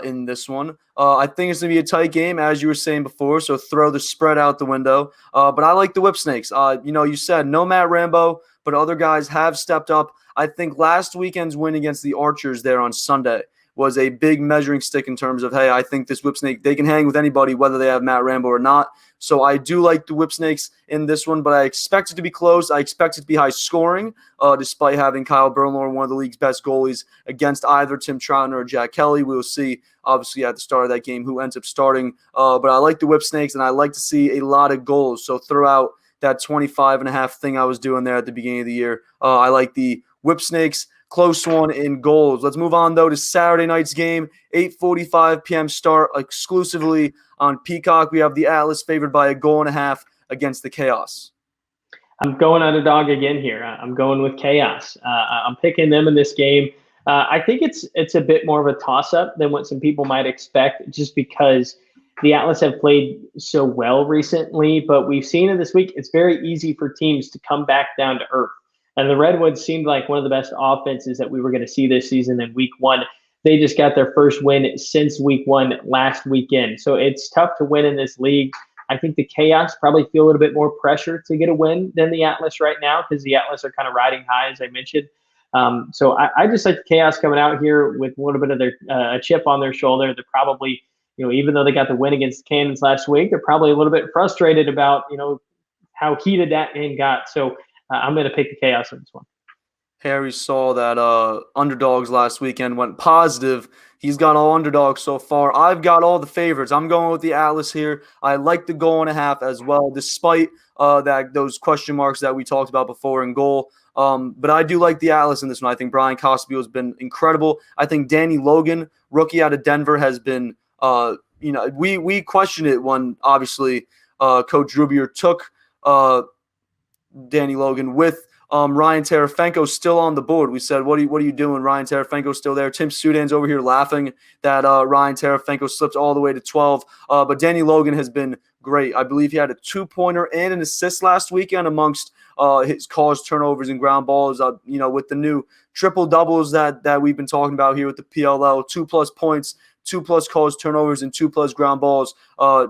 in this one. I think it's going to be a tight game, as you were saying before, so throw the spread out the window. But I like the Whipsnakes. You said no Matt Rambo, but other guys have stepped up. I think last weekend's win against the Archers there on Sunday was a big measuring stick in terms of, hey, I think this Whipsnake, they can hang with anybody, whether they have Matt Rambo or not. So I do like the Whipsnakes in this one, but I expect it to be close. I expect it to be high scoring, despite having Kyle Bernlor, one of the league's best goalies, against either Tim Troutner or Jack Kelly. We will see, obviously, at the start of that game who ends up starting. But I like the Whipsnakes, and I like to see a lot of goals. So throw out that 25.5 thing I was doing there at the beginning of the year. I like the Whipsnakes, close one in goals. Let's move on, though, to Saturday night's game, 8:45 p.m. start exclusively on Peacock. We have the Atlas favored by 1.5 against the Chaos. I'm going underdog again here. I'm going with Chaos. I'm picking them in this game. I think it's a bit more of a toss-up than what some people might expect, just because the Atlas have played so well recently. But we've seen it this week. It's very easy for teams to come back down to earth. And the Redwoods seemed like one of the best offenses that we were going to see this season in week one. They just got their first win since week one last weekend. So it's tough to win in this league. I think the Chaos probably feel a little bit more pressure to get a win than the Atlas right now, because the Atlas are kind of riding high, as I mentioned. So I just like the Chaos coming out here with a little bit of a chip on their shoulder. They're probably even though they got the win against the Cannons last week, they're probably a little bit frustrated about, how heated that game got. So I'm going to pick the Chaos in this one. Harry saw that underdogs last weekend went positive. He's got all underdogs so far. I've got all the favorites. I'm going with the Atlas here. I like the goal and a half as well, despite those question marks that we talked about before in goal. But I do like the Atlas in this one. I think Brian Costabile has been incredible. I think Danny Logan, rookie out of Denver, has been we questioned it when obviously Coach Rubier took Danny Logan with Ryan Terefenko still on the board. We said, what are you doing? Ryan Terefenko's still there. Tim Sudan's over here laughing that Ryan Terefenko slipped all the way to 12. But Danny Logan has been great. I believe he had a 2-pointer and an assist last weekend amongst his caused turnovers and ground balls. With the new triple doubles that we've been talking about here with the PLL, 2+ points, 2+ caused turnovers, and 2+ ground balls.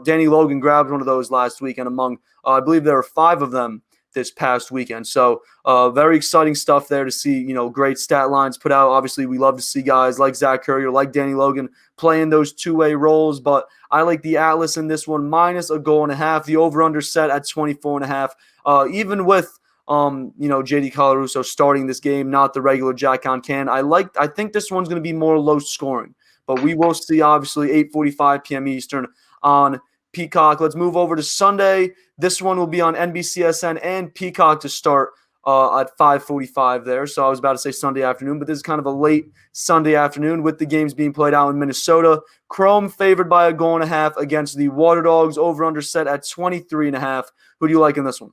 Danny Logan grabbed one of those last weekend among, I believe there were 5 of them this past weekend. So very exciting stuff there to see, great stat lines put out. Obviously, we love to see guys like Zach Currier, like Danny Logan playing those two-way roles, but I like the Atlas in this one, minus a goal and a half. The over-under set at 24.5. Even with JD Colarusso starting this game, not the regular Jack on Can. I think this one's going to be more low scoring, but we will see obviously 8:45 p.m. Eastern on Peacock. Let's move over to Sunday. This one will be on NBCSN and Peacock to start at 5:45 there. So I was about to say Sunday afternoon, but this is kind of a late Sunday afternoon with the games being played out in Minnesota. Chrome favored by a goal and a half against the Water Dogs, over under set at 23.5. Who do you like in this one?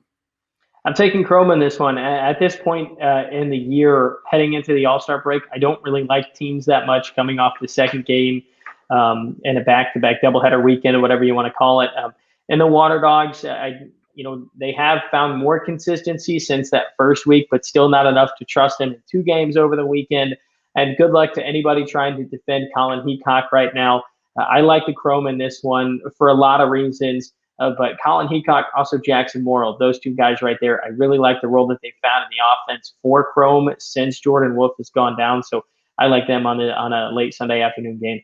I'm taking Chrome in this one. At this point in the year, heading into the All-Star break, I don't really like teams that much coming off the second game in a back-to-back doubleheader weekend or whatever you want to call it. And the Water Dogs, they have found more consistency since that first week, but still not enough to trust them in 2 games over the weekend. And good luck to anybody trying to defend Colin Heacock right now. I like the Chrome in this one for a lot of reasons. But Colin Heacock, also Jackson Morrill, those 2 guys right there, I really like the role that they've found in the offense for Chrome since Jordan Wolf has gone down. So I like them on a late Sunday afternoon game.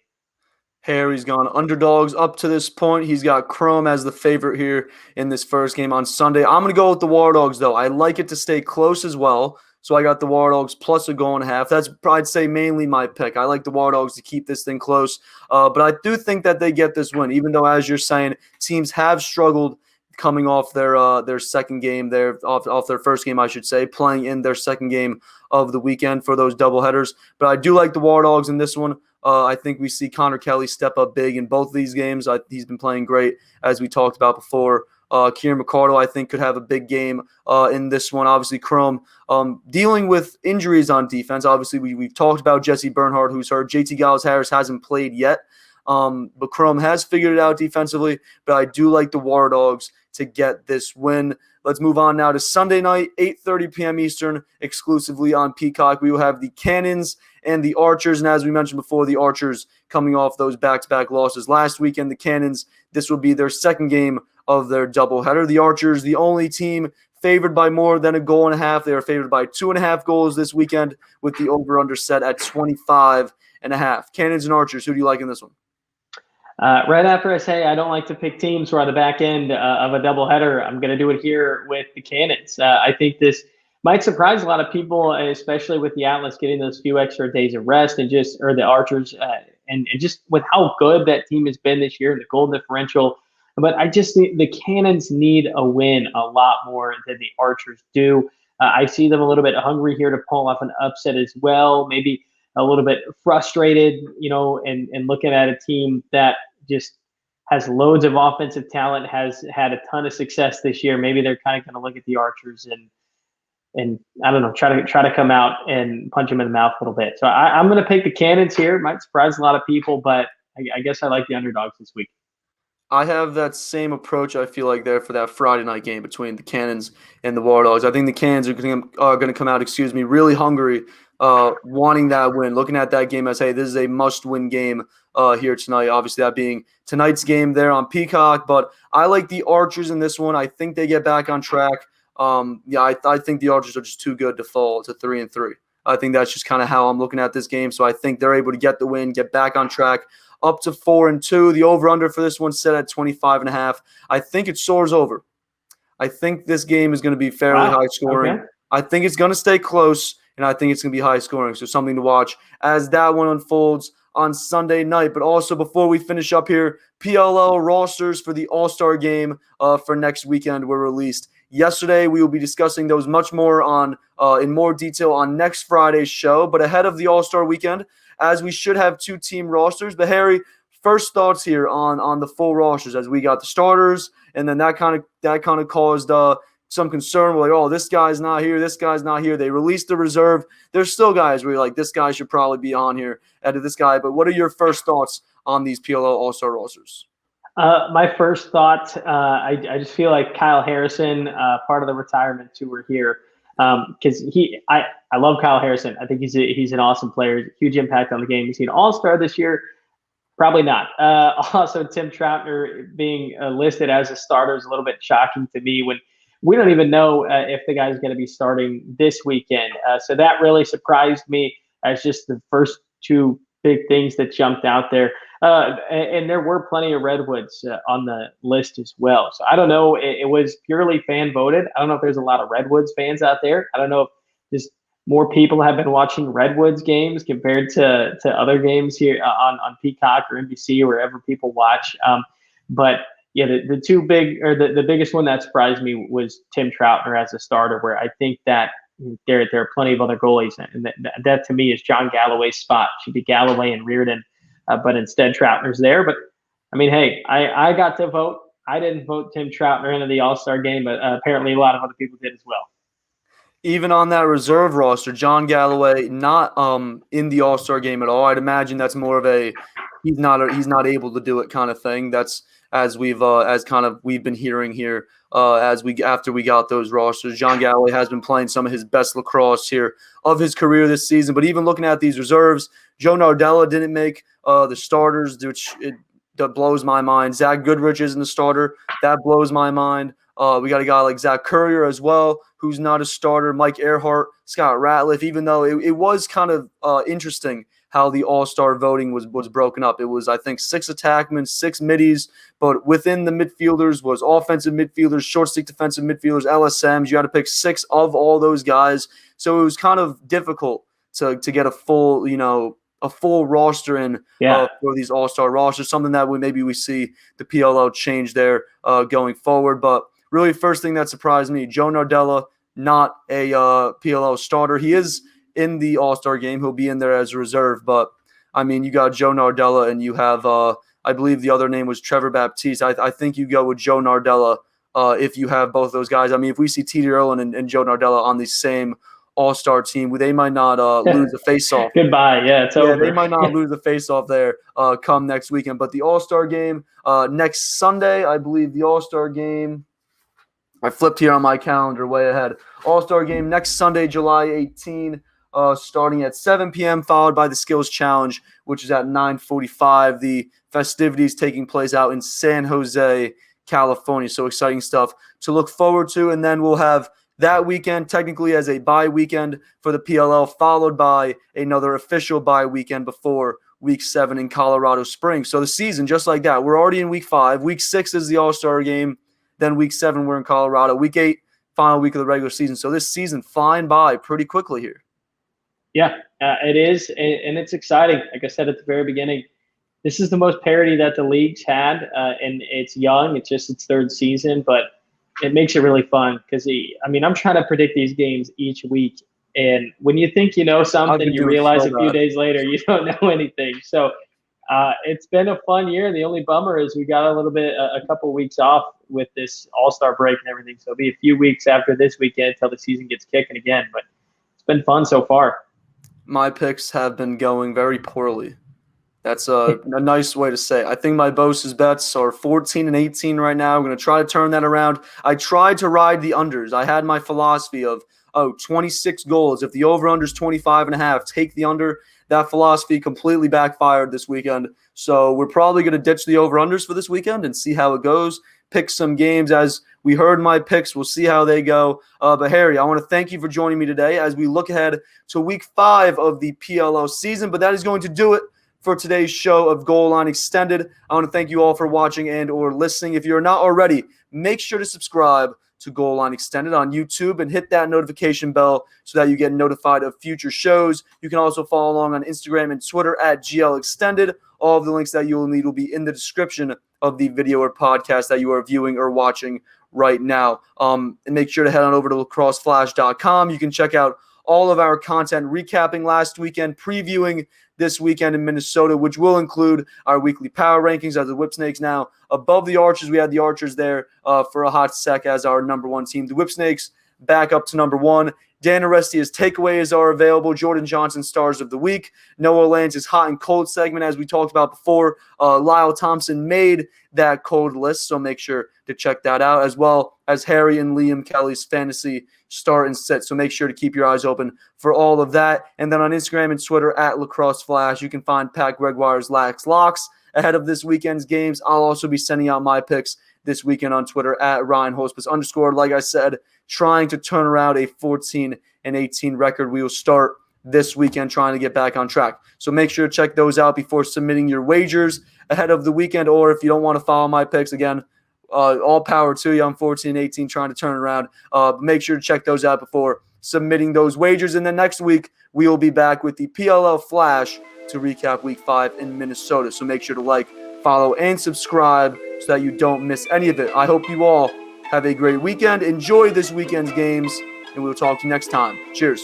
Harry's gone underdogs up to this point. He's got Chrome as the favorite here in this first game on Sunday. I'm going to go with the War Dogs, though. I like it to stay close as well. So I got the War Dogs plus a goal and a half. That's, I'd say, mainly my pick. I like the War Dogs to keep this thing close. But I do think that they get this win, even though, as you're saying, teams have struggled coming off their second game, off their first game, I should say, playing in their second game of the weekend for those doubleheaders. But I do like the War Dogs in this one. I think we see Connor Kelly step up big in both of these games. He's been playing great, as we talked about before. Kieran McCardle, I think, could have a big game in this one. Obviously, Chrome dealing with injuries on defense. Obviously, we've talked about Jesse Bernhardt, who's hurt. JT Gallas-Harris hasn't played yet, but Chrome has figured it out defensively. But I do like the War Dogs to get this win. Let's move on now to Sunday night, 8:30 p.m. Eastern, exclusively on Peacock. We will have the Cannons and the Archers. And as we mentioned before, the Archers coming off those back-to-back losses last weekend. The Cannons, this will be their second game of their doubleheader. The Archers, the only team favored by more than a goal and a half. They are favored by 2.5 goals this weekend with the over-under set at 25.5. Cannons and Archers, who do you like in this one? Right after I say I don't like to pick teams who are on the back end of a doubleheader, I'm going to do it here with the Cannons. I think this might surprise a lot of people, especially with the Atlas getting those few extra days of rest or the Archers, and just with how good that team has been this year, the goal differential. But I just think the Cannons need a win a lot more than the Archers do. I see them a little bit hungry here to pull off an upset as well, maybe a little bit frustrated, and looking at a team that just has loads of offensive talent, has had a ton of success this year. Maybe they're kind of going to look at the Archers and I don't know, try to come out and punch them in the mouth a little bit. So I'm going to pick the Cannons here. Might surprise a lot of people, but I guess I like the underdogs this week. I have that same approach, I feel like, there for that Friday night game between the Cannons and the War Dogs. I think the Cannons are going to come out, really hungry, wanting that win, looking at that game as, hey, this is a must-win game here tonight. Obviously, that being tonight's game there on Peacock. But I like the Archers in this one. I think they get back on track. I think the Archers are just too good to fall to 3-3. I think that's just kind of how I'm looking at this game. So I think they're able to get the win, get back on track, up to 4-2. The over-under for this one set at 25.5. I think it soars over. I think this game is going to be fairly high scoring. Okay. I think it's going to stay close, and I think it's going to be high scoring. So something to watch as that one unfolds on Sunday night. But also, before we finish up here, PLL rosters for the All-Star game for next weekend were released yesterday. We will be discussing those much more in more detail on next Friday's show. But ahead of the All-Star weekend, as we should have 2 team rosters. But Harry, first thoughts here on the full rosters as we got the starters, and then that kind of caused some concern. We're like, oh, this guy's not here, this guy's not here. They released the reserve. There's still guys where you're like, this guy should probably be on here ahead of this guy. But what are your first thoughts on these PLL All-Star rosters? My first thought, I just feel like Kyle Harrison, part of the retirement tour here, because I love Kyle Harrison. I think he's an awesome player, huge impact on the game. He's an All-Star this year. Probably not. Also, Tim Troutner being listed as a starter is a little bit shocking to me when we don't even know if the guy's going to be starting this weekend. So that really surprised me as just the first 2 big things that jumped out there. And there were plenty of Redwoods on the list as well. So I don't know. It was purely fan voted. I don't know if there's a lot of Redwoods fans out there. I don't know if just more people have been watching Redwoods games compared to other games here on Peacock or NBC or wherever people watch. But yeah, the 2 big, or the biggest one that surprised me was Tim Troutner as a starter, where I think that there are plenty of other goalies, and that to me is John Galloway's spot. Should be Galloway and Reardon, but instead Troutner's there. But I mean, hey, I got to vote. I didn't vote Tim Troutner into the All-Star game, but apparently a lot of other people did as well. Even on that reserve roster, John Galloway not in the All-Star game at all. I'd imagine that's more of a he's not able to do it kind of thing. That's as we've been hearing here after we got those rosters. John Galloway has been playing some of his best lacrosse here of his career this season. But even looking at these reserves, Joe Nardella didn't make the starters, which that blows my mind. Zach Goodrich isn't the starter. That blows my mind. We got a guy like Zach Courier as well, who's not a starter. Mike Earhart, Scott Ratliff, even though it was kind of interesting how the All-Star voting was broken up. It was, I think, 6 attackmen, 6 middies, but within the midfielders was offensive midfielders, short stick defensive midfielders, LSMs. You had to pick 6 of all those guys. So it was kind of difficult to get a full roster in for these All-Star rosters, something that maybe we see the PLL change there going forward. But really, first thing that surprised me, Joe Nardella, not a PLL starter. He is in the All-Star game. He'll be in there as a reserve. But, I mean, you got Joe Nardella and you have, I believe the other name was Trevor Baptiste. I think you go with Joe Nardella if you have both those guys. I mean, if we see T.D. Erlin and Joe Nardella on the same All-Star team, they might not lose the face-off. Goodbye. Yeah, it's over. They might not lose the face-off there come next weekend. But the All-Star game next Sunday, I believe the All-Star game – I flipped here on my calendar way ahead. All-Star game next Sunday, July 18, starting at 7 p.m., followed by the Skills Challenge, which is at 9:45. The festivities taking place out in San Jose, California. So exciting stuff to look forward to. And then we'll have that weekend technically as a bye weekend for the PLL, followed by another official bye weekend before Week 7 in Colorado Springs. So the season, just like that, we're already in Week 5. Week 6 is the All-Star game. Then Week 7, we're in Colorado. Week 8, final week of the regular season. So this season flying by pretty quickly here. Yeah, it is, and it's exciting. Like I said at the very beginning, this is the most parity that the league's had, and it's young. It's just its 3rd season, but it makes it really fun because, I'm trying to predict these games each week, and when you think you know something, you realize a few days later you don't know anything. So it's been a fun year. The only bummer is we got a couple weeks off with this All-Star break and everything. So it'll be a few weeks after this weekend until the season gets kicking again. But it's been fun so far. My picks have been going very poorly. That's a nice way to say it. I think my Bosa's bets are 14 and 18 right now. I'm going to try to turn that around. I tried to ride the unders. I had my philosophy of, 26 goals. If the over-under is 25.5, take the under. That philosophy completely backfired this weekend. So we're probably going to ditch the over-unders for this weekend and see how it goes. pick some games. As we heard my picks, we'll see how they go. But Harry, I want to thank you for joining me today as we look ahead to week 5 of the PLL season. But that is going to do it for today's show of Goal Line Extended. I want to thank you all for watching and or listening. If you're not already, make sure to subscribe to Goal Line Extended on YouTube and hit that notification bell so that you get notified of future shows. You can also follow along on Instagram and Twitter at GL Extended. All of the links that you will need will be in the description of the video or podcast that you are viewing or watching right now. And make sure to head on over to lacrosseflash.com. You can check out all of our content recapping last weekend, previewing this weekend in Minnesota, which will include our weekly power rankings as the Whipsnakes now above the Archers. We had the Archers there for a hot sec as our number 1 team. The Whipsnakes back up to number 1. Dan Arestia's takeaways are available. Jordan Johnson stars of the week. Noah Lance's hot and cold segment, as we talked about before. Lyle Thompson made that cold list, so make sure to check that out, as well as Harry and Liam Kelly's fantasy start and sit. So make sure to keep your eyes open for all of that. And then on Instagram and Twitter at Lacrosse Flash, you can find Pat Gregoire's Lax Locks ahead of this weekend's games. I'll also be sending out my picks this weekend on Twitter at Ryan Hulsebos _ like I said, trying to turn around a 14-18 record. We will start this weekend trying to get back on track. So make sure to check those out before submitting your wagers ahead of the weekend. Or if you don't want to follow my picks, again, all power to you. I'm 14-18 trying to turn around. Make sure to check those out before submitting those wagers. And then next week, we will be back with the PLL Flash to recap week 5 in Minnesota. So make sure to like, follow, and subscribe so that you don't miss any of it. I hope you all have a great weekend. Enjoy this weekend's games, and we'll talk to you next time. Cheers.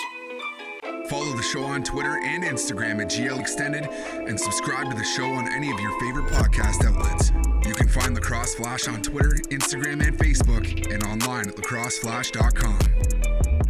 Follow the show on Twitter and Instagram at GL Extended and subscribe to the show on any of your favorite podcast outlets. You can find Lacrosse Flash on Twitter, Instagram, and Facebook, and online at lacrosseflash.com.